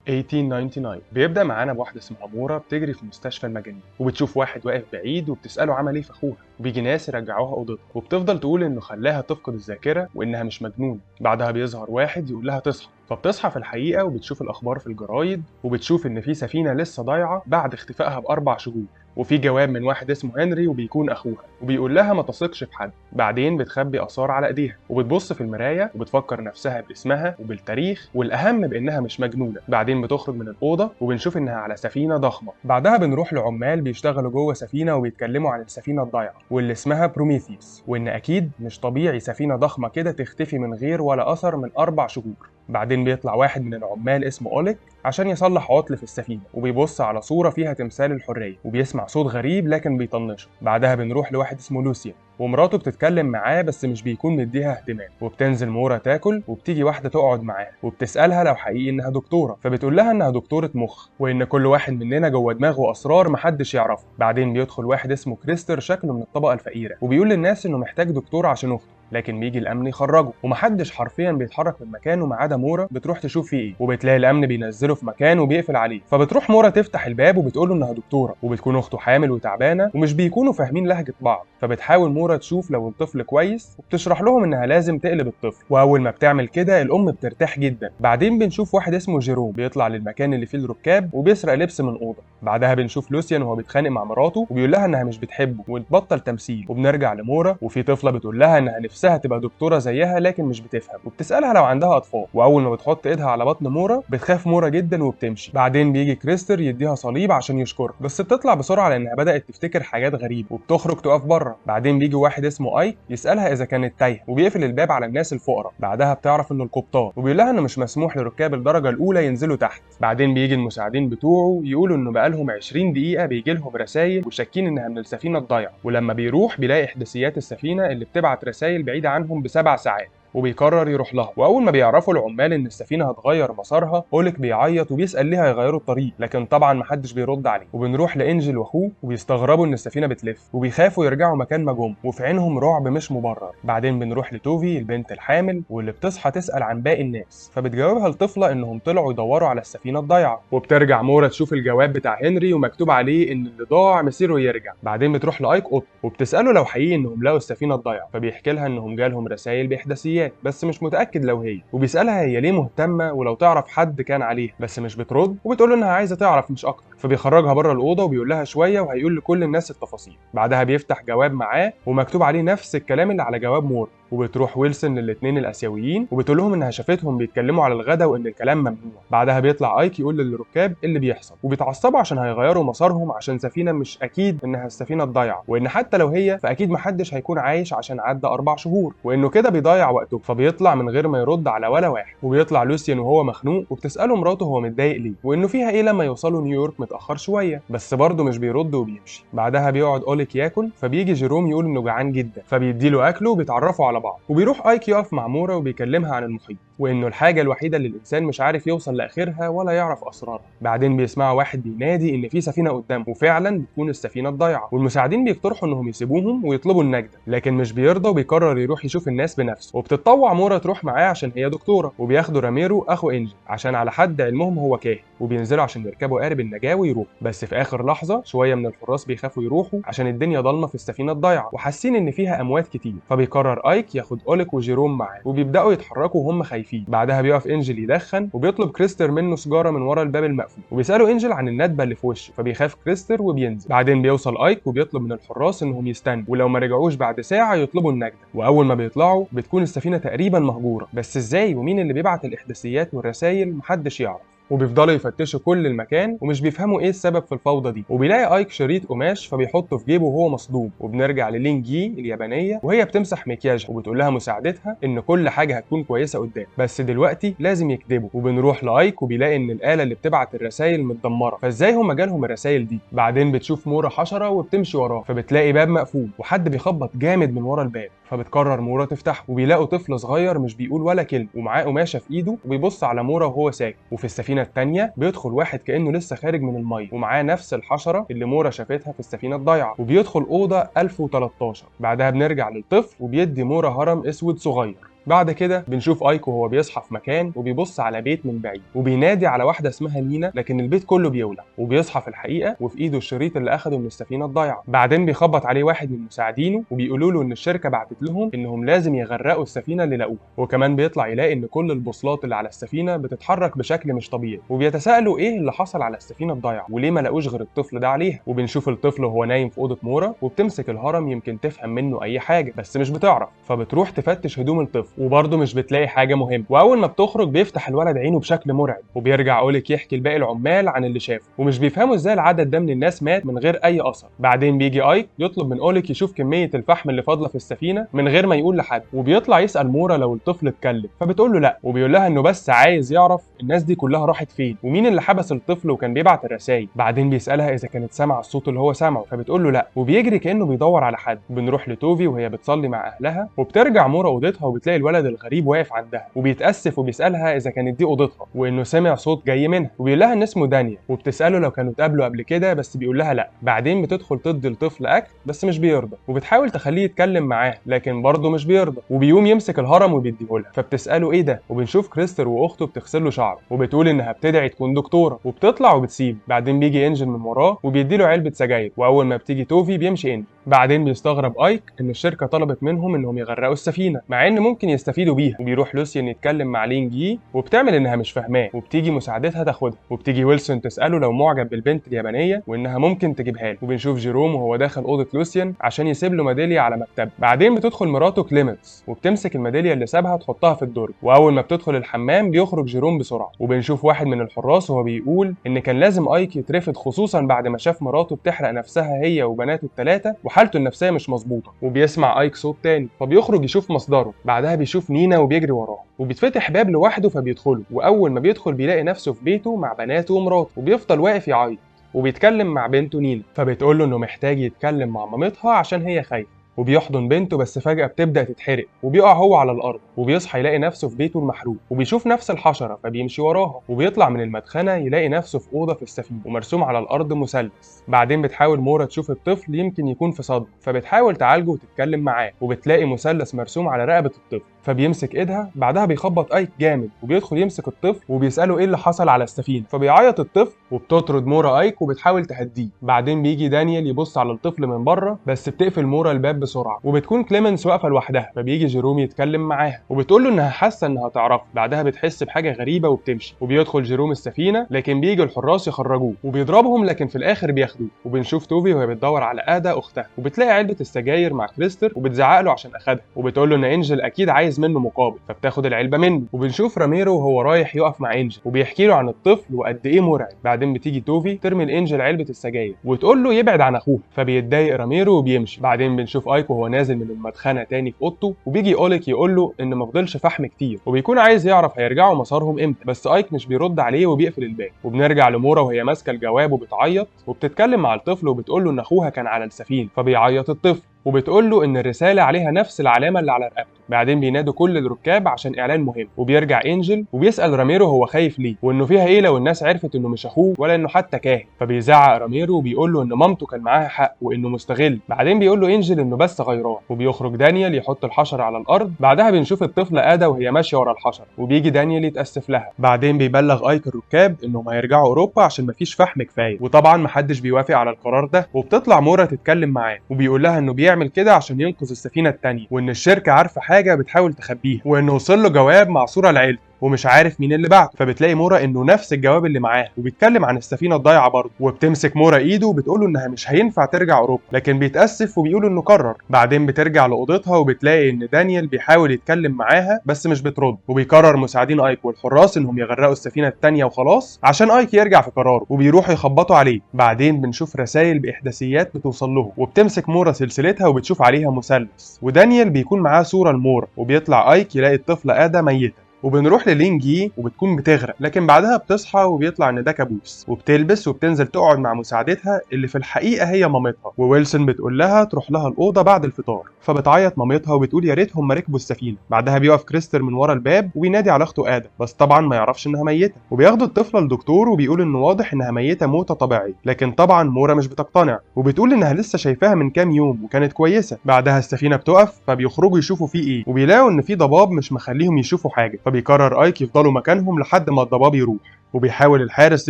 1899 بيبدأ معانا بواحدة اسمها مورا بتجري في مستشفى المجانين، وبتشوف واحد واقف بعيد وبتسأله عمل ايه في اخوها، وبيجي ناس يرجعوها اوضتها، وبتفضل تقول انه خلاها تفقد الذاكرة وانها مش مجنونة. بعدها بيظهر واحد يقول لها تصحى، فبتصحى في الحقيقة وبتشوف الأخبار في الجرايد، وبتشوف إن في سفينة لسه ضايعة بعد اختفائها ب4 شهور، وفي جواب من واحد اسمه هنري وبيكون أخوها، وبيقول لها ما تثقش في حد. بعدين بتخبي آثار على إيديها وبتبص في المراية وبتفكر نفسها باسمها وبالتاريخ، والأهم بإنها مش مجنونة. بعدين بتخرج من الأوضة وبنشوف إنها على سفينة ضخمة. بعدها بنروح لعمال بيشتغلوا جوه سفينة وبيتكلموا عن السفينة الضايعة واللي اسمها بروميثيوس، وإن أكيد مش طبيعي سفينة ضخمة كده تختفي من غير ولا أثر من 4 شهور. بعدين بيطلع واحد من العمال اسمه أوليك عشان يصلح عطل في السفينة، وبيبص على صورة فيها تمثال الحرية وبيسمع صوت غريب لكن بيطنشه. بعدها بنروح لواحد اسمه لوسيان ومراته بتتكلم معاه بس مش بيكون مديها اهتمام، وبتنزل مورا تاكل وبتيجي واحدة تقعد معاها وبتسألها لو حقيقي انها دكتورة، فبتقول لها انها دكتورة مخ وان كل واحد مننا جوه دماغه اسرار محدش يعرفها. بعدين بيدخل واحد اسمه كريستر شكله من الطبقة الفقيرة وبيقول للناس انه محتاج دكتورة عشان اخته، لكن بيجي الامن يخرجه ومحدش حرفيا بيتحرك من مكانه ما عدا مورا. بتروح تشوف فيه ايه وبتلاقي الامن بينزله في مكان وبيقفل عليه، فبتروح مورا تفتح الباب وبتقول له انها دكتوره وبتكون اخته حامل وتعبانه ومش بيكونوا فاهمين لهجه بعض. فبتحاول مورا تشوف لو الطفل كويس وبتشرح لهم انها لازم تقلب الطفل، واول ما بتعمل كده الام بترتاح جدا. بعدين بنشوف واحد اسمه جيروم بيطلع للمكان اللي فيه الركاب وبيسرق لبس من اوضه. بعدها بنشوف لوسيان وهو بيتخانق مع مراته وبيقول لها انها مش بتحبه وتبطل تمثيل، وبنرجع لمورا وفي طفله بتقول لها انها نفسها تبقى دكتوره زيها لكن مش بتفهم، وبتسالها لو عندها اطفال، واول ما بتحط ايدها على بطن مورا بتخاف مورا جدا وبتمشي. بعدين بيجي كريستر يديها صليب عشان يشكرها، بس بتطلع بسرعه لانها بدات تفتكر حاجات غريبه وبتخرج تقف بره. بعدين بيجي واحد اسمه ايك يسالها اذا كانت تايهه وبيقفل الباب على الناس الفقراء. بعدها بتعرف انه القبطان وبيقول لها انه مش مسموح لركاب الدرجه الاولى ينزلوا تحت. بعدين بيجي المساعدين بتوعه يقولوا انه بقالهم 20 دقيقه بيجي لهم رسائل وشاكين انها من السفينه الضايعه، ولما بيروح بيلاقي احداثيات السفينه اللي بتبعت رسائل بعيده عنهم ب7 ساعات وبيقرر يروح لها. واول ما بيعرفوا العمال ان السفينه هتغير مسارها اوليك بيعيط وبيسال ليه هيغيروا الطريق، لكن طبعا محدش بيرد عليه. وبنروح لانجل واخوه وبيستغربوا ان السفينه بتلف وبيخافوا يرجعوا مكان ما جم وفي عينهم رعب مش مبرر. بعدين بنروح لتوفي البنت الحامل واللي بتصحى تسال عن باقي الناس، فبتجاوبها الطفله انهم طلعوا يدوروا على السفينه الضايعه. وبترجع مورا تشوف الجواب بتاع هنري ومكتوب عليه ان اللي ضاع مصيره يرجع. بعدين بتروح لايك اوت وبتساله لو حقيقي انهم لقوا السفينه الضايعه، فبيحكي لها انهم جالهم رسائل باحداثيات بس مش متاكد لو هي، وبيسالها هي ليه مهتمه ولو تعرف حد كان عليها، بس مش بترد وبتقول له انها عايزه تعرف مش اكتر. فبيخرجها بره الاوضه وبيقول لها شويه وهيقول لكل الناس التفاصيل. بعدها بيفتح جواب معاه ومكتوب عليه نفس الكلام اللي على جواب مور، وبتروح ويلسون للاثنين الاسيويين وبتقول لهم انها شافتهم بيتكلموا على الغدا وان الكلام ممنوع. بعدها بيطلع ايك يقول للركاب اللي بيحصل وبيتعصبوا عشان هيغيروا مسارهم عشان سفينه مش اكيد انها السفينه الضايعه، وان حتى لو هي فاكيد محدش هيكون عايش عشان عدى 4 شهور وانه كده بيضيع وقته. فبيطلع من غير ما يرد على ولا واحد. وبيطلع لوسيان وهو مخنوق وبتساله مراته هو متضايق ليه وانه فيها ايه لما يوصلوا نيويورك متاخر شويه، بس برضه مش بيرد وبيمشي. بعدها بيقعد اوليك ياكل، فبيجي جيروم يقول انه جعان جدا فبيديله اكله وبيتعرفوا على بعض. وبيروح ايك يقف مع مورا وبيكلمها عن المحيط وانه الحاجه الوحيده اللي الانسان مش عارف يوصل لاخرها ولا يعرف اسرارها. بعدين بيسمعوا واحد بينادي ان في سفينه قدامه وفعلا بتكون السفينه الضايعه، والمساعدين بيقترحوا انهم يسيبوهم ويطلبوا النجده، لكن مش بيرضى وبيقرر يروح يشوف الناس بنفسه. وبتتطوع مورا تروح معاه عشان هي دكتوره، وبياخدوا راميرو اخو انجل عشان على حد علمهم هو كاهن، وبينزلوا عشان يركبوا قارب النجاه ويروحوا. بس في اخر لحظه شويه من الحراس بيخافوا يروحوا عشان الدنيا ضلمه في السفينه الضايعه وحاسين ان فيها اموات كتير، فبيقرر ايك ياخد اوليك وجيروم معاه وبيبداوا يتحركوا وهم خايفين. بعدها بيقف انجل يدخن وبيطلب كريستر منه سيجاره من ورا الباب المقفول، وبيساله انجل عن الندبه اللي في وشه فبيخاف كريستر وبينزل. بعدين بيوصل ايك وبيطلب من الحراس انهم يستنوا ولو ما رجعوش بعد ساعه يطلبوا النجده. واول ما بيطلعوا بتكون السفينه تقريبا مهجوره، بس ازاي ومين اللي بيبعت الاحداثيات والرسائل محدش يعرف. وبيفضلوا يفتشوا كل المكان ومش بيفهموا ايه السبب في الفوضى دي. وبيلاقي ايك شريط قماش فبيحطه في جيبه وهو مصدوم. وبنرجع للينجي اليابانيه وهي بتمسح مكياجها وبتقول لها مساعدتها ان كل حاجه هتكون كويسه قدام، بس دلوقتي لازم يكذبوا. وبنروح لايك وبيلاقي ان الاله اللي بتبعت الرسائل متدمره، فازاي هما جالهم الرسائل دي. بعدين بتشوف مورا حشره وبتمشي وراه فبتلاقي باب مقفول وحد بيخبط جامد من ورا الباب، فبتقرر مورا تفتحه وبيلاقوا طفل صغير مش بيقول ولا كلمه ومعاه قماشه في ايده وبيبص على مورا وهو ساكت. وفي السفينه الثانيه بيدخل واحد كانه لسه خارج من الميه ومعاه نفس الحشره اللي مورا شافتها في السفينه الضايعه، وبيدخل اوضه 1013. بعدها بنرجع للطفل وبيدي مورا هرم اسود صغير بعد كده بنشوف ايك وهو بيصحى في مكان وبيبص على بيت من بعيد وبينادي على واحده اسمها نينا، لكن البيت كله بيولع وبيصحى في الحقيقه وفي ايده الشريط اللي اخده من السفينه الضايعه. بعدين بيخبط عليه واحد من مساعدينه وبيقولوا له ان الشركه بعتت لهم انهم لازم يغرقوا السفينه اللي لقوها، وكمان بيطلع يلاقي ان كل البوصلات اللي على السفينه بتتحرك بشكل مش طبيعي، وبيتساءلوا ايه اللي حصل على السفينه الضايعه وليه ما لقوش غير الطفل ده عليها. وبنشوف الطفل وهو نايم في اوضه مورا وبتمسك الهرم يمكن تفهم منه اي حاجه بس مش بتعرف، فبتروح تفتش هدوم الطفل وبرضه مش بتلاقي حاجه مهمه. واول ما بتخرج بيفتح الولد عينه بشكل مرعب، وبيرجع اوليك يحكي لباقي العمال عن اللي شافه ومش بيفهموا ازاي العدد ده من الناس مات من غير اي اثر. بعدين بيجي ايك يطلب من اوليك يشوف كميه الفحم اللي فاضله في السفينه من غير ما يقول لحد، وبيطلع يسال مورا لو الطفل اتكلم، فبتقول له لا، وبيقول لها انه بس عايز يعرف الناس دي كلها راحت فين ومين اللي حبس الطفل وكان بيبعت الرسائل. بعدين بيسالها اذا كانت سامعه الصوت اللي هو سامعه، فبتقول له لا، وبيجري كانه بيدور على حد. بنروح لتوفي وهي بتصلي مع اهلها، وبترجع مورا اوضتها وبتلاقي الولد الغريب واقف عندها وبيتاسف وبيسالها اذا كانت دي اوضتها وانه سمع صوت جاي منها، وبيقول لها ان اسمه دانيال، وبتساله لو كانوا اتقابلوا قبل كده بس بيقول لها لا. بعدين بتدخل تدي الطفل اكل بس مش بيرضى، وبتحاول تخليه يتكلم معاها لكن برضه مش بيرضى، وبيقوم يمسك الهرم وبيديهولها، فبتساله ايه ده، وبنشوف كريستر واخته بتغسل له شعره وبتقول انها بتدعي تكون دكتوره، وبتطلع وبتسيب. بعدين بيجي انجل من وراه وبيديله علبه سجاير، واول ما بتيجي توفي بيمشي انجل. بعدين بيستغرب ايك ان الشركه طلبت منهم انهم يغرقوا السفينه مع ان ممكن يستفيدوا بيها، وبيروح لوسيان يتكلم مع لينج يي وبتعمل انها مش فاهماه، وبتيجي مساعدتها تاخدها، وبتيجي ويلسون تساله لو معجب بالبنت اليابانيه وانها ممكن تجيبها له. وبنشوف جيروم وهو داخل اوضه لوسيان عشان يسيب له ميداليه على مكتبه. بعدين بتدخل مراته كليمنتس وبتمسك الميداليه اللي سابها تحطها في الدرج، واول ما بتدخل الحمام بيخرج جيروم بسرعه، وبنشوف واحد من الحراس وهو بيقول ان كان لازم ايك يترفض خصوصا بعد ما شاف مراته بتحرق نفسها هي وبناته الثلاثه وحالته النفسيه مش مظبوطه. وبيسمع ايك صوت تاني فبيخرج يشوف مصدره. بعدها بيشوف نينا وبيجري وراها وبيتفتح باب لوحده فبيدخله، واول ما بيدخل بيلاقي نفسه في بيته مع بناته ومراته، وبيفضل واقف يعيط وبيتكلم مع بنته نينا، فبتقول له انه محتاج يتكلم مع مامتها عشان هي خايفه، وبيحضن بنته بس فجأة بتبدأ تتحرق وبيقع هو على الأرض، وبيصحى يلاقي نفسه في بيته المحروق وبيشوف نفس الحشرة فبيمشي وراها، وبيطلع من المدخنة يلاقي نفسه في أوضة في السفينة ومرسوم على الأرض مثلث. بعدين بتحاول مورا تشوف الطفل يمكن يكون في صدمة، فبتحاول تعالجه وتتكلم معاه، وبتلاقي مثلث مرسوم على رقبة الطفل فبيمسك ايدها. بعدها بيخبط ايك جامد وبيدخل يمسك الطفل وبيسأله ايه اللي حصل على السفينة، فبيعيط الطفل وبتطرد مورا ايك وبتحاول تهديه. بعدين بيجي دانيال يبص على الطفل من بره بس بتقفل مورا الباب بسرعه، وبتكون كليمنس واقفه لوحدها، فبيجي جيروم يتكلم معاها وبتقول له انها حاسه انها تعرفه. بعدها بتحس بحاجه غريبه وبتمشي، وبيدخل جيروم السفينه لكن بيجي الحراس يخرجوه وبيضربهم لكن في الاخر بياخدوه. وبنشوف توفي وهي بتدور على ادا اختها وبتلاقي علبه السجاير مع كريستر وبتزعق له عشان اخدها، وبتقول له ان انجل اكيد عايز منه مقابل فبتاخد العلبه منه. وبنشوف راميرو وهو رايح يقف مع انجل وبيحكي له عن الطفل وقد ايه مرعب. بعدين بتيجي توفي ترمي لانجل علبه السجاير وتقول له يبعد عن اخوه، فبيتضايق راميرو وبيمشي. بعدين بنشوف ايك وهو نازل من المدخنه تاني في اوضته، وبيجي اوليك يقول له ان مفضلش فحم كتير وبيكون عايز يعرف هيرجعوا مسارهم امتى، بس ايك مش بيرد عليه وبيقفل الباب. وبنرجع لمورا وهي ماسكه الجواب وبتعيط وبتتكلم مع الطفل وبتقول له ان اخوها كان على السفينه، فبيعيط الطفل وبتقول له ان الرساله عليها نفس العلامه اللي على رقبته. بعدين بينادوا كل الركاب عشان اعلان مهم، وبيرجع انجل وبيسال راميرو هو خايف ليه وانه فيها ايه لو الناس عرفت انه مش اخوه ولا انه حتى كاهن، فبيزعق راميرو وبيقول له ان مامته كان معاها حق وانه مستغل. بعدين بيقول له انجل انه بس غيران، وبيخرج دانيال يحط الحشره على الارض. بعدها بنشوف الطفله ادا وهي ماشيه ورا الحشره وبيجي دانيال يتاسف لها. بعدين بيبلغ ايك الركاب انهم هيرجعوا اوروبا عشان مفيش فحم كفايه، وطبعا محدش بيوافق على القرار ده. وبتطلع مورا تتكلم معاه وبيقول لها انه بيعمل كده عشان ينقذ السفينه التانيه، وان الشركه عارفه حاجه بتحاول تخبيها، وانه وصل له جواب مع صوره لعيلته ومش عارف مين اللي بعته. فبتلاقي مورا انه نفس الجواب اللي معاها وبيتكلم عن السفينه الضايعه برضه، وبتمسك مورا ايده وبتقول له انها مش هينفع ترجع اوروبا، لكن بيتاسف وبيقول انه قرر. بعدين بترجع لاوضتها وبتلاقي ان دانيال بيحاول يتكلم معاها بس مش بترد، وبيقرر مساعدين ايك والحراس انهم يغرقوا السفينه الثانيه وخلاص عشان ايك يرجع في قراره، وبيروحوا يخبطوا عليه. بعدين بنشوف رسائل باحداثيات بتوصل لهم، وبتمسك مورا سلسلتها وبتشوف عليها مثلث، ودانيال بيكون معاه صوره لمورا، وبيطلع ايك يلاقي الطفله ادا ميته وبنروح للين جي وبتكون بتغرق، لكن بعدها بتصحى وبيطلع ان ده كابوس، وبتلبس وبتنزل تقعد مع مساعدتها اللي في الحقيقه هي مامتها، وويلسون بتقول لها تروح لها الاوضه بعد الفطار، فبتعيط مامتها وبتقول يا ريتهم ما ركبوا السفينه. بعدها بيقف كريستر من ورا الباب وبينادي على اخته ادم، بس طبعا ما يعرفش انها ميته، وبياخدوا الطفله للدكتور وبيقول انه واضح انها ميته موته طبيعيه، لكن طبعا مورا مش بتقتنع وبتقول انها لسه شايفاها من كام يوم وكانت كويسه. بعدها السفينه بتقف فبيخرجوا يشوفوا فيه ايه، وبيلاقوا ان في ضباب مش مخليهم يشوفوا حاجه، فبيقرر ايك يفضلوا مكانهم لحد ما الضباب يروح، وبيحاول الحارس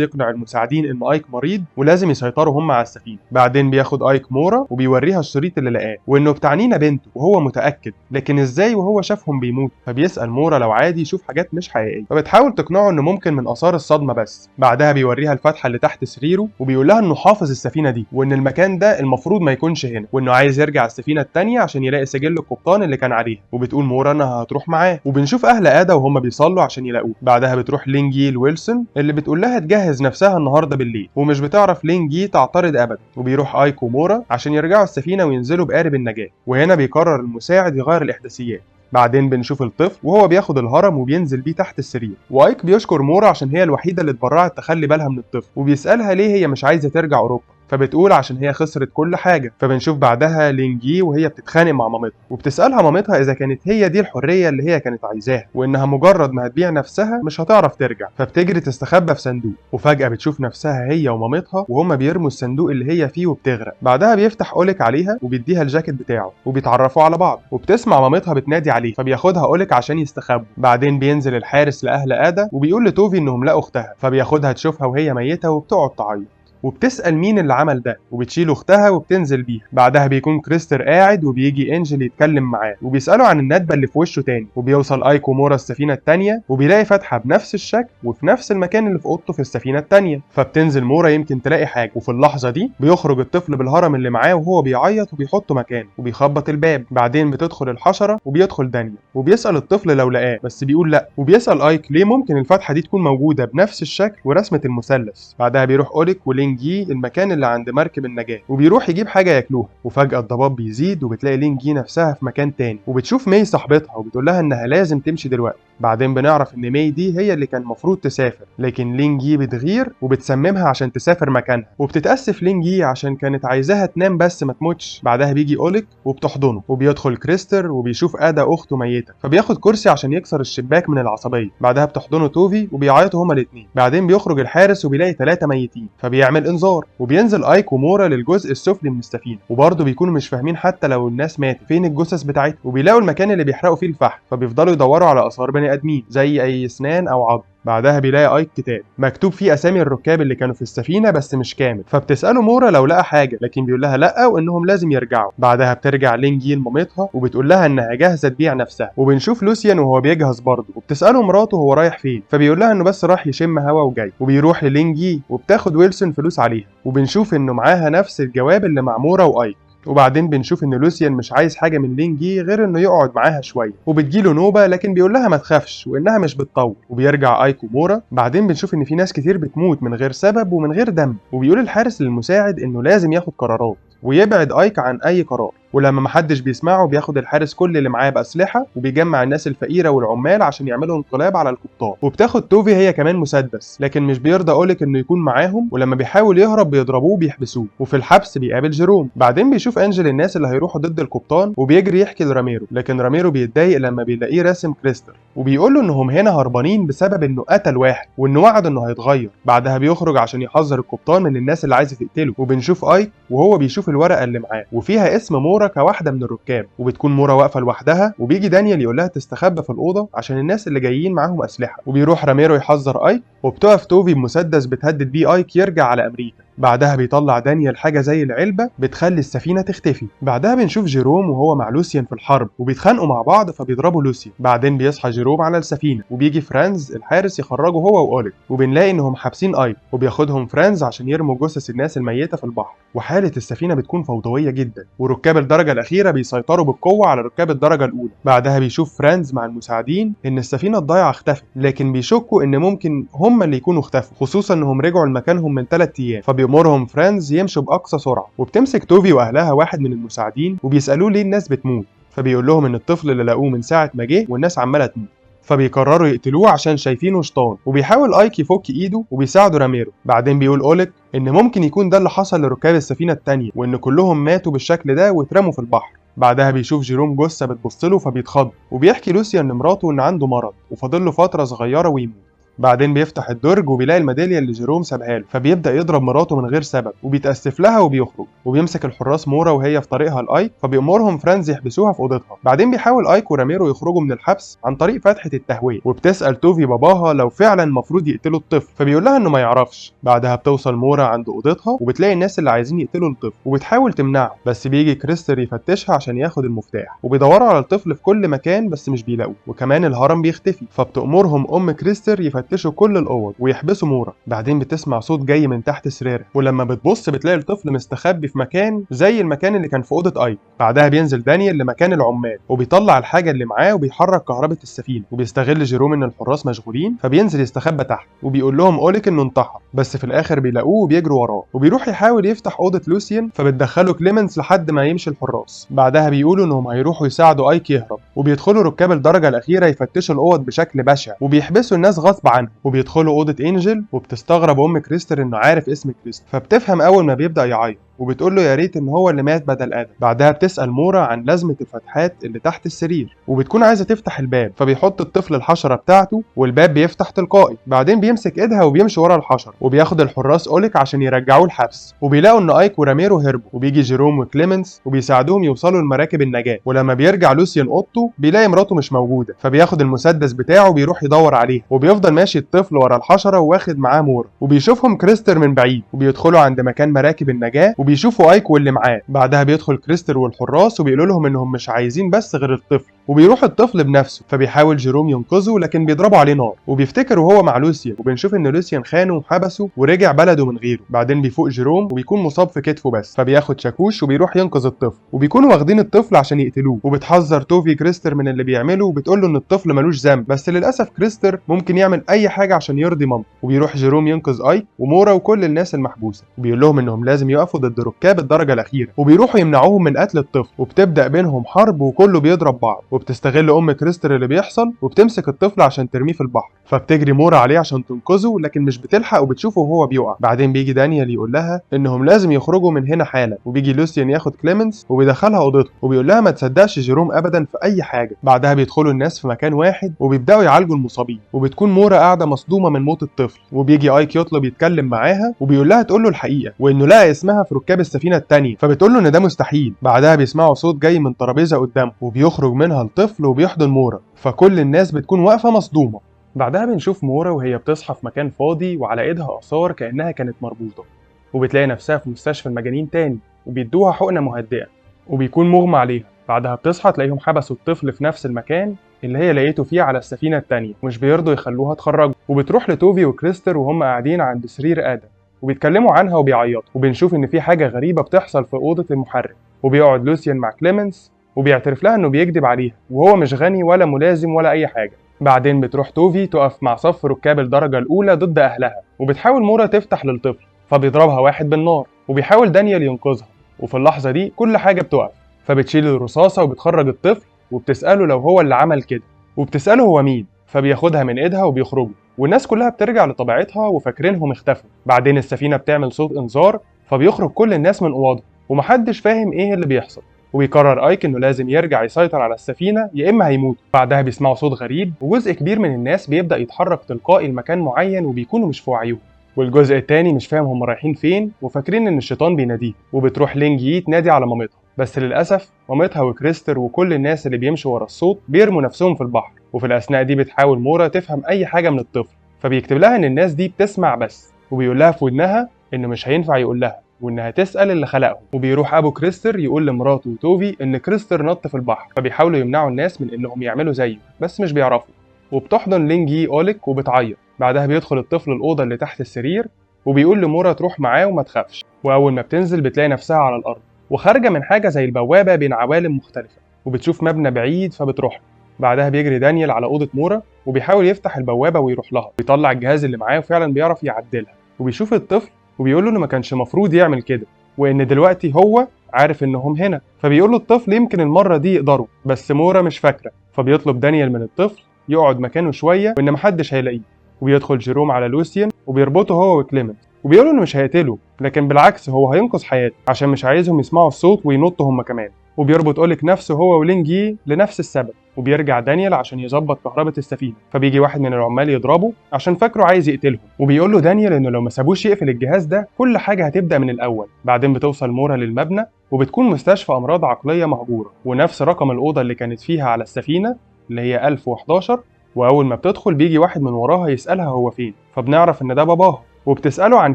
يقنع المساعدين ان ايك مريض ولازم يسيطروا هم على السفينه. بعدين بياخد ايك مورا وبيوريها الشريط اللي لقاه وانه بتاع نينا بنته وهو متاكد، لكن ازاي وهو شافهم بيموت؟ فبيسال مورا لو عادي يشوف حاجات مش حقيقيه، فبتحاول تقنعه انه ممكن من اثار الصدمه بس. بعدها بيوريها الفتحه اللي تحت سريره وبيقول لها انه حافظ السفينه دي وان المكان ده المفروض ما يكونش هنا، وانه عايز يرجع السفينه الثانيه عشان يلاقي سجل القبطان اللي كان عليها، وبتقول مورا انها هتروح معاه. وبنشوف اهل ادا وهم بيصلوا عشان يلاقوه. بعدها بتروح لينجي لويلسون اللي بتقول لها تجهز نفسها النهارده بالليل، ومش بتعرف لينجي تعترض ابدا. وبيروح ايك ومورا عشان يرجعوا السفينه وينزلوا بقارب النجاه، وهنا بيقرر المساعد يغير الاحداثيات. بعدين بنشوف الطفل وهو بياخد الهرم وبينزل بيه تحت السرير، وايك بيشكر مورا عشان هي الوحيده اللي اتبرعت تخلي بالها من الطفل، وبيسالها ليه هي مش عايزه ترجع اوروبا، فبتقول عشان هي خسرت كل حاجه. فبنشوف بعدها لينجي وهي بتتخانق مع مامتها، وبتسالها مامتها اذا كانت هي دي الحريه اللي هي كانت عايزاها، وانها مجرد ما هتبيع نفسها مش هتعرف ترجع، فبتجري تستخبى في صندوق، وفجاه بتشوف نفسها هي ومامتها وهما بيرموا الصندوق اللي هي فيه وبتغرق. بعدها بيفتح اوليك عليها وبيديها الجاكيت بتاعه وبيتعرفوا على بعض، وبتسمع مامتها بتنادي عليه فبياخدها اوليك عشان يستخبوا. بعدين بينزل الحارس لاهل ادا وبيقول لتوفي انهم لقوا اختها، فبياخدها تشوفها وهي ميته وبتقعد تعيط، وبتسأل مين اللي عمل ده، وبتشيل اختها وبتنزل بيها. بعدها بيكون كريستر قاعد وبيجي انجل يتكلم معاه وبيسأله عن الندبة اللي في وشه تاني، وبيوصل ايك ومورا السفينة التانية وبيلاقي فتحة بنفس الشكل وفي نفس المكان اللي في اوضته في السفينة التانية، فبتنزل مورا يمكن تلاقي حاجة. وفي اللحظة دي بيخرج الطفل بالهرم اللي معاه وهو بيعيط وبيحطه مكانه وبيخبط الباب. بعدين بتدخل الحشرة وبيدخل دانيال وبيسأل الطفل لو لقاه، بس بيقول لا، وبيسأل ايك ليه ممكن الفتحة دي تكون موجودة بنفس الشكل ورسمة المثلث. بعدها بيروح اوليك ولينجي المكان اللي عند مركب النجاة وبيروح يجيب حاجة ياكلوها، وفجأة الضباب بيزيد وبتلاقي لينجي نفسها في مكان تاني، وبتشوف مي صاحبتها وبتقول لها انها لازم تمشي دلوقتي. بعدين بنعرف ان مي دي هي اللي كان المفروض تسافر، لكن لينجي بتغير وبتسممها عشان تسافر مكانها، وبتتأسف لينجي عشان كانت عايزاها تنام بس ما تموتش. بعدها بيجي اوليك وبتحضنه، وبيدخل كريستر وبيشوف ادا اخته ميتة، فبياخد كرسي عشان يكسر الشباك من العصبية. بعدها بتحضنه توفي وبيعيطوا هما الاتنين. بعدين بيخرج الحارس وبيلاقي 3 ميتين فبيعمل انذار، وبينزل ايك ومورا للجزء السفلي من السفينة، وبرضه بيكونوا مش فاهمين حتى لو الناس ماتت فين الجثث بتاعتهم، وبيلاقوا المكان اللي بيحرقوا فيه الفحم، فبيفضلوا يدوروا على اثار بني ادمين زي اي اسنان او عظم. بعدها بيلاقي ايك كتاب مكتوب فيه اسامي الركاب اللي كانوا في السفينه بس مش كامل، فبتساله مورا لو لقى حاجه، لكن بيقول لها لا وانهم لازم يرجعوا. بعدها بترجع لينجي لمامتها وبتقول لها انها جاهزه تبيع نفسها، وبنشوف لوسيان وهو بيجهز برضه، وبتساله مراته هو رايح فين، فبيقول لها انه بس راح يشم هوا وجاي، وبيروح للينجي وبتاخد ويلسون فلوس عليها، وبنشوف انه معاها نفس الجواب اللي مع مورا وايك. وبعدين بنشوف ان لوسيان مش عايز حاجه من لينجي غير انه يقعد معاها شويه، وبتجيله نوبه لكن بيقول لها ما تخافش وانها مش بتطول، وبيرجع ايك ومورا. بعدين بنشوف ان في ناس كتير بتموت من غير سبب ومن غير دم، وبيقول الحارس للمساعد انه لازم ياخد قرارات ويبعد ايك عن اي قرار، ولما محدش بيسمعه بياخد الحارس كل اللي معاه بأسلحة وبيجمع الناس الفقيرة والعمال عشان يعملوا انقلاب على القبطان، وبتاخد توفي هي كمان مسدس، لكن مش بيرضى اوليك انه يكون معاهم، ولما بيحاول يهرب بيضربوه وبيحبسوه، وفي الحبس بيقابل جيروم. بعدين بيشوف انجل الناس اللي هيروحوا ضد القبطان وبيجري يحكي لراميرو، لكن راميرو بيتضايق لما بيلاقيه راسم كريستر وبيقول له انهم هنا هربانين بسبب انه قتل واحد وانه وعد انه هيتغير. بعدها بيخرج عشان يحذر القبطان من الناس اللي عايزه تقتله، وبنشوف ايك وهو بيشوف الورقه اللي معاه وفيها اسم مورا كواحده من الركاب، وبتكون مورا واقفه لوحدها، وبيجي دانيال يقول لها تستخبى في الاوضه عشان الناس اللي جايين معاهم اسلحه، وبيروح راميرو يحذر ايك، وبتقف توفي بمسدس بتهدد بيه ايك يرجع على امريكا. بعدها بيطلع دانيال حاجه زي العلبه بتخلي السفينه تختفي. بعدها بنشوف جيروم وهو مع لوسيان في الحرب وبيتخانقوا مع بعض فبيضربوا لوسيان. بعدين بيصحى جيروم على السفينه وبيجي فرانز الحارس يخرجه هو واوليك، وبنلاقي انهم حابسين ايك، وبياخدهم فرانز عشان يرموا جثث الناس الميته في البحر، وحاله السفينه بتكون فوضويه جدا، وركاب الدرجه الاخيره بيسيطروا بالقوه على ركاب الدرجه الاولى. بعدها بيشوف فرانز مع المساعدين ان السفينه الضايعه اختفت، لكن بيشكوا ان ممكن هم اللي يكونوا اختفوا، خصوصا انهم رجعوا لمكانهم من 3 ايام، فبيأمرهم فرانز يمشوا باقصى سرعه. وبتمسك توفي واهلها واحد من المساعدين وبيسالوه ليه الناس بتموت، فبيقول لهم ان الطفل اللي لقوه من ساعه ما جه والناس عماله تموت. فبيقرروا يقتلوه عشان شايفينه شيطان. وبيحاول ايك يفك ايده وبيساعده راميرو. بعدين بيقول اوليك ان ممكن يكون ده اللي حصل لركاب السفينه التانيه، وان كلهم ماتوا بالشكل ده واترموا في البحر. بعدها بيشوف جيروم جثه بتبصله فبيتخض، وبيحكي لوسيان لمراته ان عنده مرض وفاضل له فتره صغيره ويموت. بعدين بيفتح الدرج وبيلاقي الميداليه اللي جيروم سابها له، فبيبدا يضرب مراته من غير سبب وبيتاسف لها وبيخرج. وبيمسك الحراس مورا وهي في طريقها لايك، فبيأمرهم فرانز يحبسوها في اوضتها. بعدين بيحاول ايك وراميرو يخرجوا من الحبس عن طريق فتحه التهويه، وبتسال توفي باباها لو فعلا المفروض يقتلوا الطفل، فبيقول لها انه ما يعرفش. بعدها بتوصل مورا عند اوضتها وبتلاقي الناس اللي عايزين يقتلوا الطفل وبتحاول تمنعه، بس بيجي كريستر يفتشها عشان ياخد المفتاح. وبيدوروا على الطفل في كل مكان بس مش بيلاقوه، وكمان الهرم بيختفي. فبتأمرهم ام كريستر يفتشوا كل الاوض ويحبسوا مورا. بعدين بتسمع صوت جاي من تحت سريرها، ولما بتبص بتلاقي الطفل مستخبي في مكان زي المكان اللي كان في اوضه ايك. بعدها بينزل دانيال لمكان العمال وبيطلع الحاجه اللي معاه وبيحرك كهرباء السفينه. وبيستغل جيروم ان الحراس مشغولين، فبينزل يستخبى تحت وبيقول لهم اوليك انه انتحر، بس في الاخر بيلاقوه وبيجروا وراه. وبيروح يحاول يفتح اوضه لوسيان، فبتدخله كليمنس لحد ما يمشي الحراس. بعدها بيقولوا انهم هيروحوا يساعدوا ايك يهرب، وبيدخلوا ركاب الدرجه الاخيره يفتشوا الاوض بشكل بشع وبيحبسوا الناس غصب عنهم. وبيدخلوا اوضه انجل، وبتستغرب ام كريستر انه عارف اسم كريستر، فبتفهم اول ما بيبدا يعيط وبتقول له يا ريت ان هو اللي مات بدل ادم. بعدها بتسال مورا عن لازمه الفتحات اللي تحت السرير، وبتكون عايزه تفتح الباب، فبيحط الطفل الحشره بتاعته والباب بيفتح تلقائي. بعدين بيمسك ايدها وبيمشي ورا الحشره، وبياخد الحراس اوليك عشان يرجعوه الحبس. وبيلاقوا ان ايك وراميرو هربوا، وبيجي جيروم وكليمنس وبيساعدوهم يوصلوا لمراكب النجاه. ولما بيرجع لوسيان اوضته بيلاقي مراته مش موجوده، فبياخد المسدس بتاعه وبيروح يدور عليها. وبيفضل ماشي الطفل ورا الحشره وواخد معاه مورا. وبيشوفهم كريستر من بعيد، وبيدخلوا عند مكان مراكب النجاه وبيشوفوا ايك واللي معاه. بعدها بيدخل كريستر والحراس وبيقولوا لهم انهم مش عايزين بس غير الطفل، وبيروح الطفل بنفسه. فبيحاول جيروم ينقذه لكن بيضربوا عليه نار، وبيفتكر وهو مع لوسيان، وبنشوف ان لوسيان خانه وحبسه ورجع بلده من غيره. بعدين بيفوق جيروم وبيكون مصاب في كتفه بس، فبياخد شاكوش وبيروح ينقذ الطفل. وبيكونوا واخدين الطفل عشان يقتلوه، وبتحذر توفي كريستر من اللي بيعمله وبتقول له ان الطفل ملوش ذنب، بس للاسف كريستر ممكن يعمل اي حاجه عشان يرضي مامته. وبيروح جيروم ينقذ ايك ومورا وكل الناس المحبوسه، وبيقول لهم انهم لازم يقفوا ضد ركاب الدرجه الاخيره، وبيروحوا يمنعوهم من قتل الطفل. وبتبدا بينهم حرب وكله بيضرب بعض، وبتستغل ام كريستر اللي بيحصل وبتمسك الطفل عشان ترميه في البحر. فبتجري مورا عليه عشان تنقذه لكن مش بتلحق وبتشوفه وهو بيقع. بعدين بيجي دانيال يقول لها انهم لازم يخرجوا من هنا حالا. وبيجي لوسيان ياخد كليمنس وبيدخلها اوضته وبيقول لها ما تصدقش جيروم ابدا في اي حاجه. بعدها بيدخلوا الناس في مكان واحد وبيبداوا يعالجوا المصابين، وبتكون مورا قاعده مصدومه من موت الطفل. وبيجي ايك يطلب يتكلم معاها وبيقول لها تقول له الحقيقه وانه لقى اسمها في ركاب السفينه الثانيه، فبتقول له ان ده مستحيل. بعدها بيسمعوا صوت جاي من ترابيزه قدامه وبيخرج منها الطفل وبيحضن مورا، فكل الناس بتكون واقفه مصدومه. بعدها بنشوف مورا وهي بتصحى في مكان فاضي وعلى ايدها اثار كانها كانت مربوطه، وبتلاقي نفسها في مستشفى المجانين تاني وبيدوها حقنه مهدئه وبيكون مغمى عليها. بعدها بتصحى تلاقيهم حبسوا الطفل في نفس المكان اللي هي لقيته فيه على السفينه التانيه، ومش بيرضوا يخلوها تخرجه. وبتروح لتوفي وكريستر وهم قاعدين عند سرير ادم وبيتكلموا عنها وبيعيطوا. وبنشوف ان في حاجه غريبه بتحصل في اوضه المحرك، وبيقعد لوسيان مع كليمنس وبيعترف لها انه بيكذب عليها وهو مش غني ولا ملازم ولا اي حاجه. بعدين بتروح توفي تقف مع صف ركاب الدرجه الاولى ضد اهلها، وبتحاول مورا تفتح للطفل فبيضربها واحد بالنار، وبيحاول دانيال ينقذها. وفي اللحظه دي كل حاجه بتقف، فبتشيل الرصاصه وبتخرج الطفل وبتساله لو هو اللي عمل كده، وبتساله هو مين، فبياخدها من ايدها وبيخرجوا. والناس كلها بترجع لطبيعتها وفاكرينهم اختفوا. بعدين السفينه بتعمل صوت انذار، فبيخرج كل الناس من اوضهم ومحدش فاهم ايه اللي بيحصل. وبيقرر ايك انه لازم يرجع يسيطر على السفينه يا اما هيموت. بعدها بيسمعوا صوت غريب وجزء كبير من الناس بيبدا يتحرك تلقائي لمكان معين وبيكونوا مش في وعيهم، والجزء التاني مش فاهم هم رايحين فين وفاكرين ان الشيطان بيناديه. وبتروح لينج يي تنادي على مامتها، بس للاسف مامتها وكريستر وكل الناس اللي بيمشوا ورا الصوت بيرموا نفسهم في البحر. وفي الاثناء دي بتحاول مورا تفهم اي حاجه من الطفل، فبيكتب لها ان الناس دي بتسمع بس، وبيقول لها في ودنها انه مش هينفع يقول لها وانها تسال اللي خلقهم. وبيروح ابو كريستر يقول لمراته وتوفي ان كريستر نط في البحر، فبيحاولوا يمنعوا الناس من انهم يعملوا زيه بس مش بيعرفوا. وبتحضن لينج يي اوليك وبتعيط. بعدها بيدخل الطفل الاوضه اللي تحت السرير وبيقول لمورا تروح معاه وما تخافش. واول ما بتنزل بتلاقي نفسها على الارض وخارجه من حاجه زي البوابه بين عوالم مختلفه، وبتشوف مبنى بعيد فبتروح له. بعدها بيجري دانيال على اوضه مورا وبيحاول يفتح البوابه ويروح لها، بيطلع الجهاز اللي معاه وفعلا بيعرف يعدلها. وبيشوف الطفل وبيقول له انه ما كانش مفروض يعمل كده، وان دلوقتي هو عارف انهم هنا. فبيقول له الطفل يمكن المره دي يقدروا، بس مورا مش فاكره. فبيطلب دانيال من الطفل يقعد مكانه شويه وان محدش هيلاقيه. وبيدخل جيروم على لوسيان وبيربطه هو وكليمنت، وبيقولوا انه مش هيقتله، لكن بالعكس هو هينقذ حياته عشان مش عايزهم يسمعوا الصوت وينطوا هم كمان. وبيربط أوليك نفسه هو ولينجي لنفس السبب. وبيرجع دانيال عشان يظبط كهرباء السفينه، فبيجي واحد من العمال يضربه عشان فاكره عايز يقتلهم، وبيقول له دانيال انه لو ما سابوش يقفل الجهاز ده كل حاجه هتبدا من الاول. بعدين بتوصل مورا للمبنى وبتكون مستشفى امراض عقليه مهجوره، ونفس رقم الاوضه اللي كانت فيها على السفينه اللي هي 1011. واول ما بتدخل بيجي واحد من وراها يسالها هو فين، فبنعرف ان ده باباها، وبتساله عن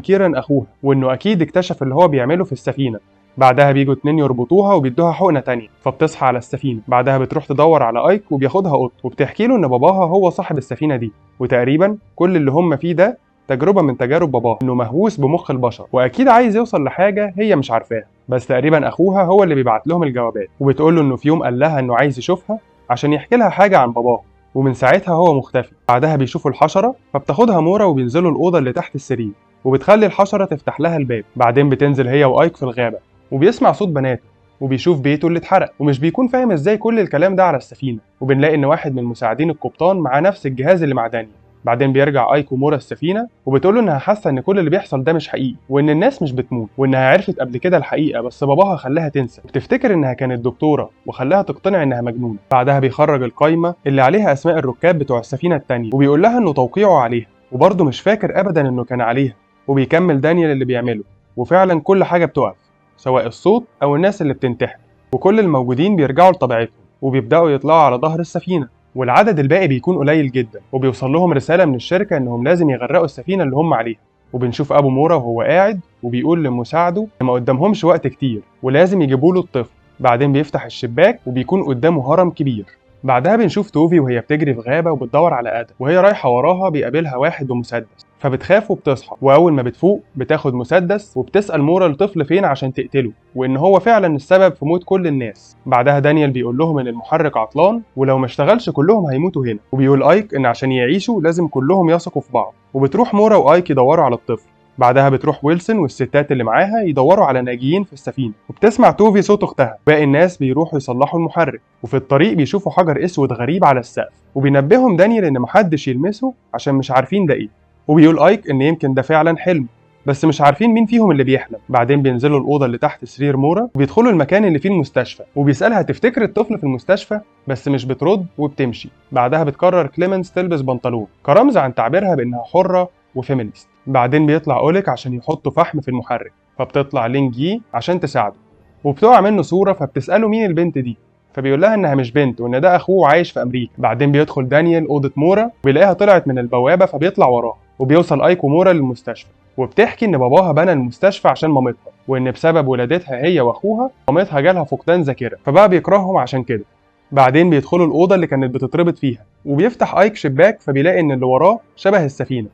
كيران اخوها وانه اكيد اكتشف اللي هو بيعمله في السفينه. بعدها بيجوا اتنين يربطوها وبيدوها حقنه تانية، فبتصحى على السفينه. بعدها بتروح تدور على ايك وبياخدها قط، وبتحكي له ان باباها هو صاحب السفينه دي، وتقريبا كل اللي هم فيه ده تجربه من تجارب باباها، انه مهووس بمخ البشر واكيد عايز يوصل لحاجه هي مش عارفاها، بس تقريبا اخوها هو اللي بيبعت لهم الجوابات. وبتقول له انه في يوم قال لها انه عايز يشوفها عشان يحكي لها حاجه عن باباها، ومن ساعتها هو مختفي. بعدها بيشوفوا الحشره، فبتاخدها مورا وبينزلوا الاوضه اللي تحت السرير، وبتخلي الحشره تفتح لها الباب. بعدين بتنزل هي وايك في الغابه، وبيسمع صوت بناته، وبيشوف بيته اللي اتحرق، ومش بيكون فاهم ازاي كل الكلام ده على السفينه. وبنلاقي ان واحد من مساعدين القبطان معاه نفس الجهاز اللي مع دانيال. بعدين بيرجع ايك ومورا السفينه، وبتقول له انها حاسه ان كل اللي بيحصل ده مش حقيقي، وان الناس مش بتموت، وانها عرفت قبل كده الحقيقه بس باباها خلاها تنسى، وبتفتكر انها كانت دكتوره وخلاها تقتنع انها مجنونه. بعدها بيخرج القايمه اللي عليها اسماء الركاب بتوع السفينه التانيه، وبيقول لها انه توقيعه عليها، وبرضه مش فاكر ابدا انه كان عليها. وبيكمل دانيال اللي بيعمله، وفعلا كل حاجه بتقف، سواء الصوت او الناس اللي بتنتحر، وكل الموجودين بيرجعوا لطبيعتهم وبيبداوا يطلعوا على ظهر السفينه. والعدد الباقي بيكون قليل جدا، وبيوصل لهم رساله من الشركه انهم لازم يغرقوا السفينه اللي هم عليها. وبنشوف ابو مورا وهو قاعد وبيقول لمساعده ان ما قدامهمش وقت كتير ولازم يجيبوا له الطفل. بعدين بيفتح الشباك وبيكون قدامه هرم كبير. بعدها بنشوف توفي وهي بتجري في غابه وبتدور على ادم، وهي رايحه وراها بيقابلها واحد بمسدس، فبتخاف وبتصحى. واول ما بتفوق بتاخد مسدس وبتسال مورا الطفل فين عشان تقتله، وان هو فعلا السبب في موت كل الناس. بعدها دانيال بيقول لهم ان المحرك عطلان ولو ما اشتغلش كلهم هيموتوا هنا، وبيقول ايك ان عشان يعيشوا لازم كلهم يثقوا في بعض. وبتروح مورا وايك يدوروا على الطفل. بعدها بتروح ويلسون والستات اللي معاها يدوروا على ناجيين في السفينه، وبتسمع توفي صوت اختها. باقي الناس بيروحوا يصلحوا المحرك، وفي الطريق بيشوفوا حجر اسود غريب على السقف، وبينبههم دانيال ان محدش يلمسه عشان مش عارفين ده ايه. وبيقول ايك ان يمكن ده فعلا حلم، بس مش عارفين مين فيهم اللي بيحلم. بعدين بينزلوا الاوضه اللي تحت سرير مورا وبيدخلوا المكان اللي فيه المستشفى، وبيسالها تفتكر الطفل في المستشفى، بس مش بترد وبتمشي. بعدها بتقرر كليمنس تلبس بنطلون كرمز عن تعبيرها بانها حره وفيمينيست. بعدين بيطلع اوليك عشان يحطوا فحم في المحرك، فبتطلع لينجي عشان تساعده، وبتقع منه صوره، فبتساله مين البنت دي، فبيقول لها انها مش بنت وان ده اخوه عايش في امريكا. بعدين بيدخل دانيال اوضه مورا وبيلاقيها طلعت من البوابه، فبيطلع وراها، وبيوصل ايك ومورا للمستشفى، وبتحكي ان باباها بنى المستشفى عشان مامتها، وان بسبب ولادتها هي واخوها مامتها جالها فقدان ذاكره، فبقى بيكرههم عشان كده. بعدين بيدخلوا الاوضه اللي كانت بتتربط فيها، وبيفتح ايك شباك فبيلاقي ان اللي وراه شبه السفينه،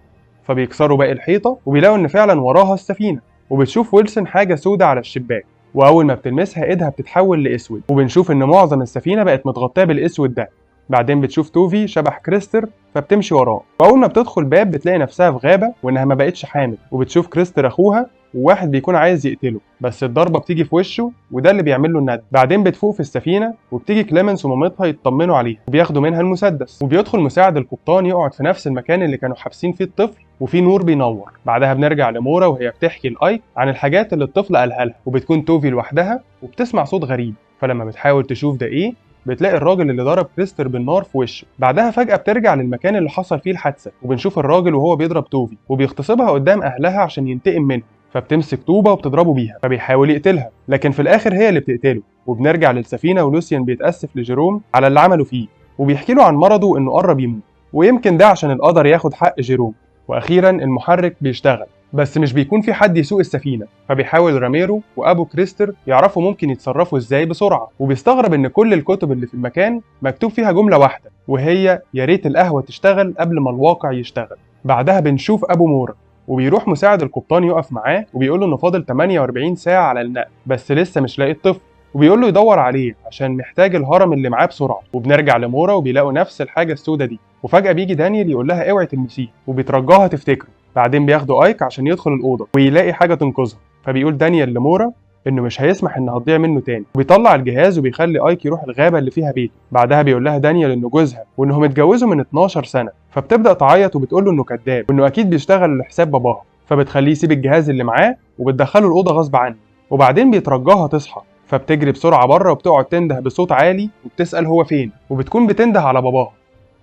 فبيكسروا باقي الحيطه وبيلاقوا ان فعلا وراها السفينه. وبتشوف ويلسون حاجه سودة على الشباك، واول ما بتلمسها ايدها بتتحول لاسود، وبنشوف ان معظم السفينه بقت متغطيه بالاسود ده. بعدين بتشوف توفي شبح كريستر فبتمشي وراه، واول ما بتدخل باب بتلاقي نفسها في غابه وانها ما بقتش حامل. وبتشوف كريستر اخوها وواحد بيكون عايز يقتله، بس الضربه بتيجي في وشه وده اللي بيعمل له الندم. بعدين بتفوق في السفينه وبتيجي كليمنس ومامتها يطمنوا عليها وبياخدوا منها المسدس، وبيدخل مساعد القبطان يقعد في نفس المكان اللي كانوا حابسين فيه الطفل وفي نور بينور. بعدها بنرجع لمورا وهي بتحكي لايك عن الحاجات اللي الطفل قالها لها، وبتكون توفي لوحدها وبتسمع صوت غريب، فلما بتحاول تشوف ده ايه بتلاقي الراجل اللي ضرب كريستر بالنار في وشه. بعدها فجأة بترجع للمكان اللي حصل فيه الحادثة، وبنشوف الراجل وهو بيضرب توفي وبيغتصبها قدام أهلها عشان ينتقم منها، فبتمسك طوبة وبتضربه بيها، فبيحاول يقتلها لكن في الآخر هي اللي بتقتله. وبنرجع للسفينة ولوسيان بيتأسف لجيروم على اللي عمله فيه، وبيحكي له عن مرضه إنه قرب يموت، ويمكن ده عشان القدر ياخد حق جيروم. وأخيرا المحرك بيشتغل، بس مش بيكون في حد يسوق السفينة، فبيحاول راميرو وأبو كريستر يعرفوا ممكن يتصرفوا إزاي بسرعة. وبيستغرب إن كل الكتب اللي في المكان مكتوب فيها جملة واحدة، وهي يا ريت القهوة تشتغل قبل ما الواقع يشتغل. بعدها بنشوف أبو مورا وبيروح مساعد القبطان يقف معاه وبيقول له إنه فاضل 48 ساعة على النقل بس لسه مش لاقي الطفل، وبيقول له يدور عليه عشان محتاج الهرم اللي معاه بسرعة. وبنرجع لمورا وبيلاقوا نفس الحاجة السودة دي، وفجأة بيجي دانيال يقول لها اوعي تلمسيه وبيترجاها تفتكره. بعدين بياخدوا ايك عشان يدخل الأوضة ويلاقي حاجة تنقذها، فبيقول دانيال لمورا انه مش هيسمح انها تضيع منه تاني، وبيطلع الجهاز وبيخلي ايك يروح الغابه اللي فيها بيته. بعدها بيقول لها دانيال انه جوزها وانهم اتجوزوا من 12 سنه، فبتبدا تعيط وبتقول له انه كذاب وانه اكيد بيشتغل لحساب باباها، فبتخليه يسيب الجهاز اللي معاه وبتدخله الاوضه غصب عنه. وبعدين بيترجاها تصحى، فبتجري بسرعه بره وبتقعد تنده بصوت عالي وبتسال هو فين، وبتكون بتنده على باباها.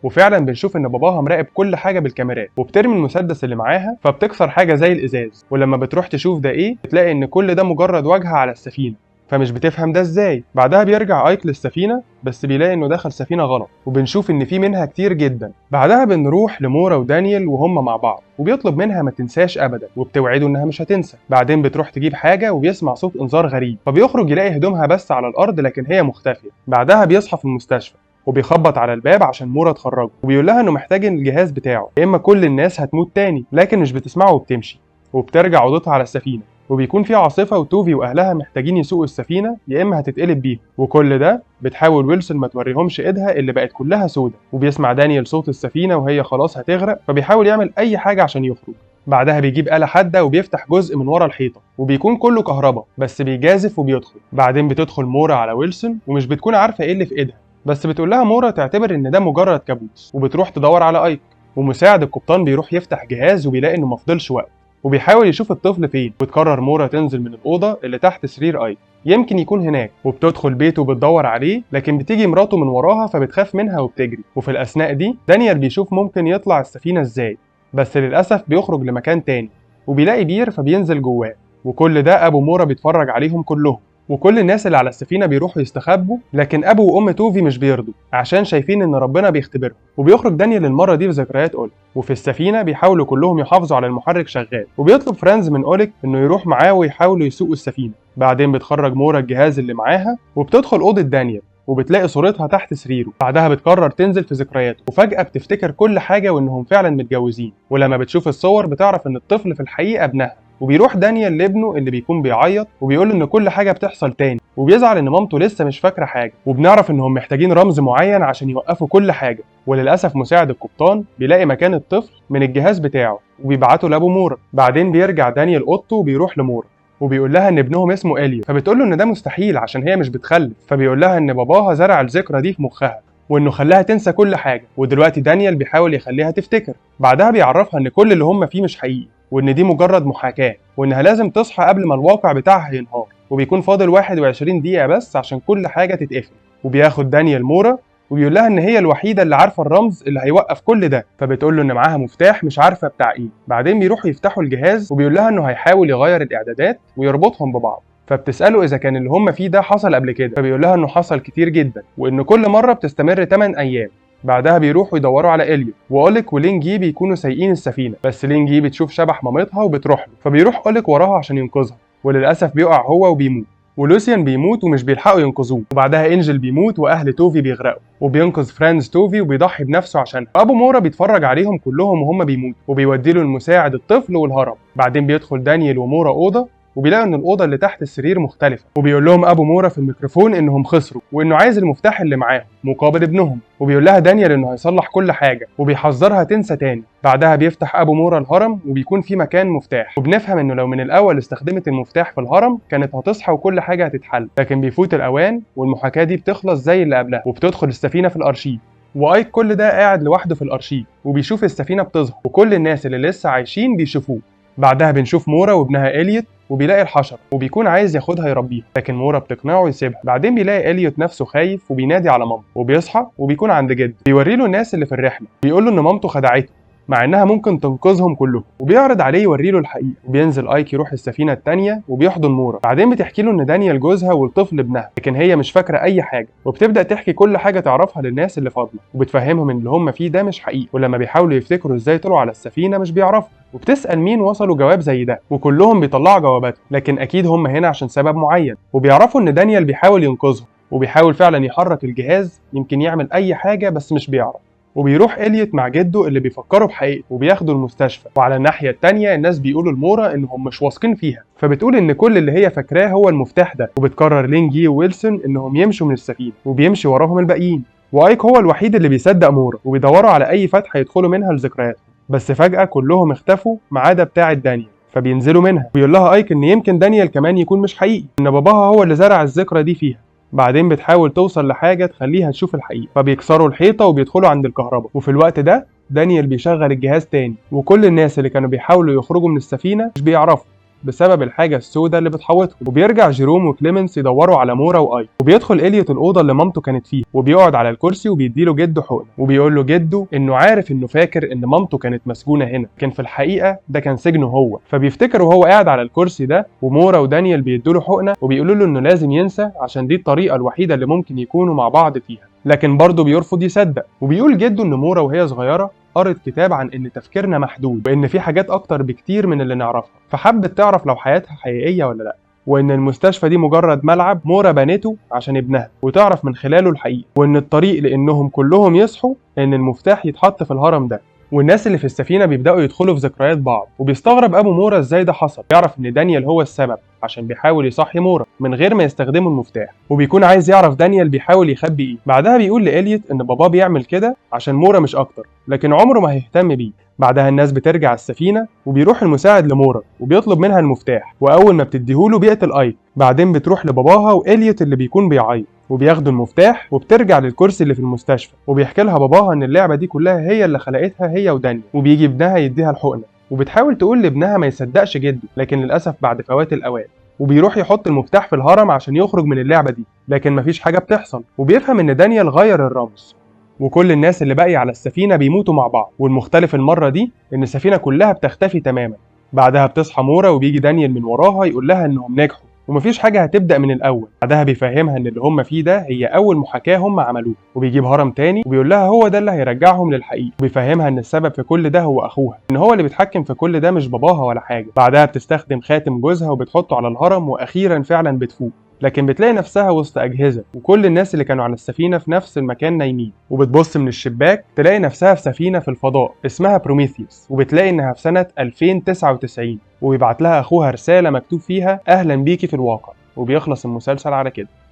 وفعلا بنشوف ان باباها مراقب كل حاجه بالكاميرات، وبترمي المسدس اللي معاها فبتكسر حاجه زي الازاز، ولما بتروح تشوف ده ايه بتلاقي ان كل ده مجرد واجهه على السفينه، فمش بتفهم ده ازاي. بعدها بيرجع ايك للسفينه بس بيلاقي انه دخل سفينه غلط، وبنشوف ان في منها كتير جدا. بعدها بنروح لمورا ودانيال وهم مع بعض، وبيطلب منها ما تنساش ابدا وبتوعده انها مش هتنسى. بعدين بتروح تجيب حاجه وبيسمع صوت انذار غريب، فبيخرج يلاقي هدومها بس على الارض لكن هي مختفيه. بعدها بيصحى في المستشفى وبيخبط على الباب عشان مورا تخرجه، وبيقول لها انه محتاج الجهاز بتاعه يا اما كل الناس هتموت تاني، لكن مش بتسمعه وبتمشي. وبترجع اوضتها على السفينه، وبيكون في عاصفه وتوفي واهلها محتاجين يسوقوا السفينه يا اما هتتقلب بيهم. وكل ده بتحاول ويلسون ما توريهمش ايدها اللي بقت كلها سودة. وبيسمع دانيال صوت السفينه وهي خلاص هتغرق، فبيحاول يعمل اي حاجه عشان يخرج. بعدها بيجيب آلة حادة وبيفتح جزء من ورا الحيطة، وبيكون كله كهرباء بس بيجازف وبيدخل. بعدين بتدخل مورا على ويلسون ومش بتكون عارفة ايه اللي في ايدها، بس بتقول لها مورا تعتبر ان ده مجرد كابوس، وبتروح تدور على ايك. ومساعد القبطان بيروح يفتح جهاز وبيلاقي انه مفضلش وقت، وبيحاول يشوف الطفل فين. وتقرر مورا تنزل من الأوضة اللي تحت سرير ايك يمكن يكون هناك، وبتدخل بيته وبتدور عليه، لكن بتيجي مراته من وراها فبتخاف منها وبتجري. وفي الأثناء دي دانيال بيشوف ممكن يطلع السفينة ازاي، بس للأسف بيخرج لمكان تاني وبيلاقي بير فبينزل جواه. وكل ده أبو مورا بيتفرج عليهم كلهم، وكل الناس اللي على السفينة بيروحوا يستخبوا، لكن أبو وأم توفي مش بيرضوا عشان شايفين إن ربنا بيختبرهم. وبيخرج دانيال المرة دي بذكريات أوليك، وفي السفينة بيحاولوا كلهم يحافظوا على المحرك شغال، وبيطلب فرانز من أوليك إنه يروح معاه ويحاولوا يسوقوا السفينة. بعدين بتخرج مورا الجهاز اللي معاها وبتدخل أوضة دانيال وبتلاقي صورتها تحت سريره. بعدها بتقرر تنزل في ذكرياته، وفجأة بتفتكر كل حاجة وإنهم فعلا متجوزين. ولما بتشوف الصور بتعرف إن الطفل في الحقيقة ابنها. وبيروح دانيال لابنه اللي بيكون بيعيط وبيقول ان كل حاجه بتحصل تاني، وبيزعل ان مامته لسه مش فاكره حاجه. وبنعرف انهم محتاجين رمز معين عشان يوقفوا كل حاجه. وللاسف مساعد القبطان بيلاقي مكان الطفل من الجهاز بتاعه وبيبعته لابو مورا. بعدين بيرجع دانيال اوضته وبيروح لمورا وبيقول لها ان ابنهم اسمه اليو، فبتقول له ان ده مستحيل عشان هي مش بتخلف. فبيقول لها ان باباها زرع الذكرى دي في مخها وانه خلاها تنسى كل حاجه، ودلوقتي دانيال بيحاول يخليها تفتكر. بعدها بيعرفها ان كل اللي هم فيه مش حقيقي، وان دي مجرد محاكاه، وانها لازم تصحى قبل ما الواقع بتاعها ينهار. وبيكون فاضل 21 دقيقه بس عشان كل حاجه تتقفل. وبياخد دانيال مورا وبيقول لها ان هي الوحيده اللي عارفه الرمز اللي هيوقف كل ده، فبتقول له ان معاها مفتاح مش عارفه بتاع ايه. بعدين بيروحوا يفتحوا الجهاز وبيقول لها انه هيحاول يغير الاعدادات ويربطهم ببعض. فبتساله اذا كان اللي هم فيه ده حصل قبل كده، فبيقول لها انه حصل كتير جدا وان كل مره بتستمر 8 ايام. بعدها بيروحوا يدوروا على اليو، واوليك ولينجي بيكونوا سايقين السفينه، بس لينجي بتشوف شبح مامتها وبتروح له، فبيروح اوليك وراها عشان ينقذها، وللاسف بيقع هو وبيموت. ولوسيان بيموت ومش بيلحقوا ينقذوه. وبعدها انجل بيموت واهل توفي بيغرقوا، وبينقذ فرانز توفي وبيضحي بنفسه عشان ابو مورا بيتفرج عليهم كلهم وهم بيموتوا، وبيودي له المساعد الطفل والهرم. بعدين بيدخل دانيال ومورا اوضه وبيلاقوا ان الاوضه اللي تحت السرير مختلفه، وبيقول لهم ابو مورا في الميكروفون انهم خسروا وانه عايز المفتاح اللي معاهم مقابل ابنهم. وبيقول لها دانيال انه هيصلح كل حاجه وبيحذرها تنسى تاني. بعدها بيفتح ابو مورا الهرم وبيكون في مكان مفتاح، وبنفهم انه لو من الاول استخدمت المفتاح في الهرم كانت هتصحى وكل حاجه هتتحل، لكن بيفوت الاوان والمحاكاه دي بتخلص زي اللي قبلها. وبتدخل السفينه في الارشيف، وايك كل ده قاعد لوحده في الارشيف وبيشوف السفينه بتظهر وكل الناس اللي لسه عايشين بيشوفوه. بعدها بنشوف مورا وابنها إليوت وبيلاقي الحشرة وبيكون عايز ياخدها يربيها، لكن مورا بتقنعه يسيبها. بعدين بيلاقي إليوت نفسه خايف وبينادي على مامته، وبيصحى وبيكون عند جده بيوري له الناس اللي في الرحله، بيقول له ان مامته خدعته مع انها ممكن تنقذهم كلهم، وبيعرض عليه يوري له الحقيقه. وبينزل ايك يروح السفينه الثانيه وبيحضن مورا. بعدين بتحكي له ان دانيال جوزها والطفل ابنها، لكن هي مش فاكره اي حاجه، وبتبدا تحكي كل حاجه تعرفها للناس اللي فاضله، وبتفهمهم ان اللي هم فيه ده مش حقيقي. ولما بيحاولوا يفتكروا ازاي طلعوا على السفينه مش بيعرفوا، وبتسال مين وصلوا جواب زي ده، وكلهم بيطلعوا جواباتهم، لكن اكيد هم هنا عشان سبب معين. وبيعرفوا ان دانيال بيحاول ينقذهم وبيحاول فعلا يحرك الجهاز يمكن يعمل اي حاجه بس مش بيعرف. وبيروح إليوت مع جده اللي بيفكروا بحقيقته وبياخدوا المستشفى. وعلى الناحيه الثانيه الناس بيقولوا لمورا انهم مش واثقين فيها، فبتقول ان كل اللي هي فاكراه هو المفتاح ده. وبتقرر لينجي وويلسون انهم يمشوا من السفينه وبيمشي وراهم الباقيين، وايك هو الوحيد اللي بيصدق مورا وبيدوروا على اي فتحه يدخلوا منها لذكرياتهم. بس فجاه كلهم اختفوا ما عدا بتاعه دانيال، فبينزلوا منها. ويقول لها ايك ان يمكن دانيال كمان يكون مش حقيقي، ان باباها هو اللي زرع الذكرى دي فيها. بعدين بتحاول توصل لحاجة تخليها تشوف الحقيقة، فبيكسروا الحيطة وبيدخلوا عند الكهرباء. وفي الوقت ده دانيال بيشغل الجهاز تاني، وكل الناس اللي كانوا بيحاولوا يخرجوا من السفينة مش بيعرفوا بسبب الحاجة السوداء اللي بتحوطهم. وبيرجع جيروم وكليمنس يدوروا على مورا وآي، وبيدخل إليوت الأوضة اللي مامته كانت فيها، وبيقعد على الكرسي وبيديله جده حقنة، وبيقول له جده إنه عارف إنه فاكر إن مامته كانت مسجونة هنا، لكن في الحقيقة ده كان سجنه هو. فبيفتكر وهو قاعد على الكرسي ده ومورا ودانيال بيدوله حقنة، وبيقولوا له إنه لازم ينسى عشان دي الطريقة الوحيدة اللي ممكن يكونوا مع بعض فيها، لكن برضه بيرفض يصدق. وبيقول جده إن مورا وهي صغيرة قرت كتاب عن ان تفكيرنا محدود، وان في حاجات اكتر بكتير من اللي نعرفها، فحبت تعرف لو حياتها حقيقيه ولا لا، وان المستشفى دي مجرد ملعب مورا بنته عشان ابنها وتعرف من خلاله الحقيقه، وان الطريق لانهم كلهم يصحوا ان المفتاح يتحط في الهرم ده. والناس اللي في السفينه بيبداوا يدخلوا في ذكريات بعض، وبيستغرب ابو مورا ازاي ده حصل. يعرف ان دانيال هو السبب عشان بيحاول يصحي مورا من غير ما يستخدموا المفتاح، وبيكون عايز يعرف دانيال بيحاول يخبي ايه. بعدها بيقول لإليوت ان باباه بيعمل كده عشان مورا مش اكتر، لكن عمره ما هيهتم بيه. بعدها الناس بترجع السفينه، وبيروح المساعد لمورا وبيطلب منها المفتاح، واول ما بتديهوله بيقتل ايك. بعدين بتروح لباباها وإليوت اللي بيكون بيعيط، وبياخدوا المفتاح وبترجع للكرسي اللي في المستشفى، وبيحكي لها باباها ان اللعبه دي كلها هي اللي خلقتها هي ودانيال. وبيجي ابنها يديها الحقنه، وبتحاول تقول لابنها ما يصدقش جده، لكن للاسف بعد فوات الاوان. وبيروح يحط المفتاح في الهرم عشان يخرج من اللعبه دي، لكن مفيش حاجه بتحصل. وبيفهم ان دانيال غير الرمز، وكل الناس اللي باقي على السفينه بيموتوا مع بعض. والمختلف المره دي ان السفينه كلها بتختفي تماما. بعدها بتصحى مورا وبيجي دانيال من وراها يقول لها انهم نجحوا ومفيش حاجه هتبدا من الاول. بعدها بيفهمها ان اللي هم فيه ده هي اول محاكاه هم عملوها، وبيجيب هرم تاني وبيقول لها هو ده اللي هيرجعهم للحقيقه. وبيفهمها ان السبب في كل ده هو اخوها، ان هو اللي بيتحكم في كل ده مش باباها ولا حاجه. بعدها بتستخدم خاتم جوزها وبتحطه على الهرم، واخيرا فعلا بتفوق، لكن بتلاقي نفسها وسط أجهزة، وكل الناس اللي كانوا على السفينة في نفس المكان نايمين. وبتبص من الشباك تلاقي نفسها في سفينة في الفضاء اسمها بروميثيوس، وبتلاقي إنها في سنة 2099، وبيبعت لها أخوها رسالة مكتوب فيها أهلا بيكي في الواقع. وبيخلص المسلسل على كده.